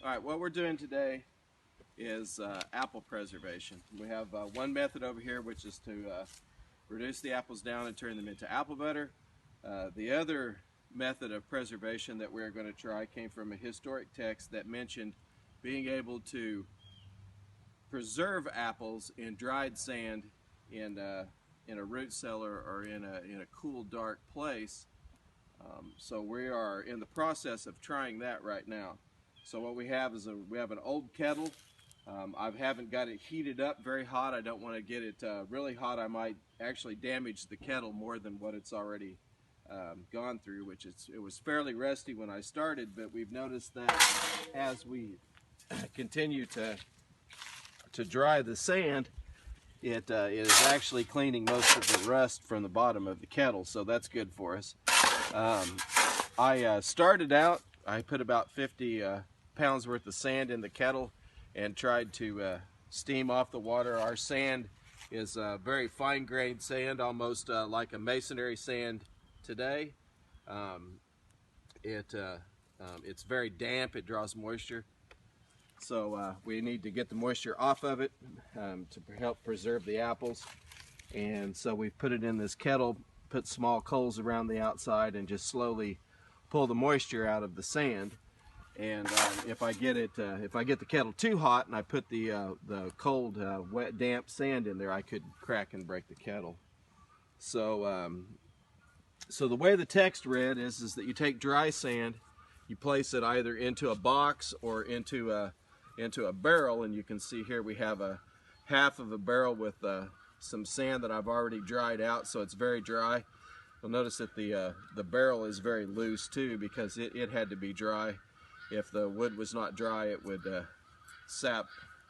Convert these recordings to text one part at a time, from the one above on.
All right, what we're doing today is apple preservation. We have one method over here, which is to reduce the apples down and turn them into apple butter. The other method of preservation that we're going to try came from a historic text that mentioned being able to preserve apples in dried sand in a root cellar or in a cool, dark place. So we are in the process of trying that right now. So what we have is we have an old kettle. I haven't got it heated up very hot. I don't want to get it really hot. I might actually damage the kettle more than what it's already gone through, it was fairly rusty when I started, but we've noticed that as we continue to dry the sand, it is actually cleaning most of the rust from the bottom of the kettle, so that's good for us. I started out, I put about 50 pounds worth of sand in the kettle and tried to steam off the water. Our sand is very fine-grained sand, almost like a masonry sand today. It's very damp, it draws moisture. So we need to get the moisture off of it to help preserve the apples. And so we've put it in this kettle, put small coals around the outside, and just slowly pull the moisture out of the sand. And if I get the kettle too hot and I put the cold, wet, damp sand in there, I could crack and break the kettle. So so the way the text read is that you take dry sand, you place it either into a box or into a barrel, and you can see here we have a half of a barrel with some sand that I've already dried out, so it's very dry. You'll notice that the barrel is very loose too, because it had to be dry. If the wood was not dry, it would sap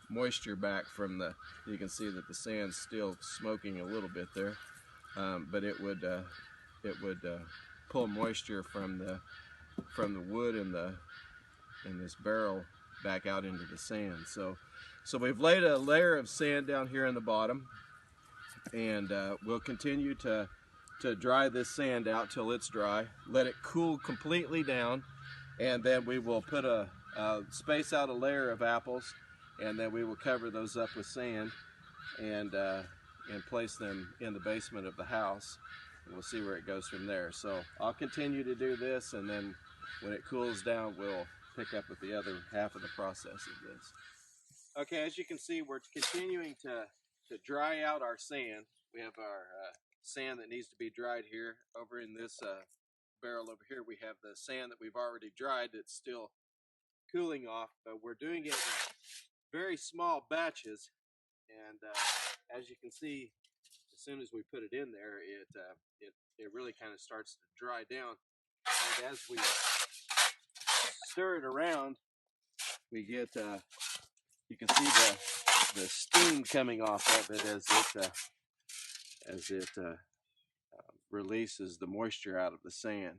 moisture back from the. You can see that the sand's still smoking a little bit there, but it would pull moisture from the wood in this barrel back out into the sand. So we've laid a layer of sand down here in the bottom, and we'll continue to dry this sand out till it's dry. Let it cool completely down, and then we will put space out a layer of apples, and then we will cover those up with sand and place them in the basement of the house. And we'll see where it goes from there. So I'll continue to do this, and then when it cools down, we'll pick up with the other half of the process of this. Okay, as you can see, we're continuing to dry out our sand. We have our sand that needs to be dried here. Over in this barrel over here, we have the sand that we've already dried that's still cooling off, but we're doing it in very small batches. And as you can see, as soon as we put it in there, it really kind of starts to dry down. And as we stir it around, we get you can see the steam coming off of it as it releases the moisture out of the sand.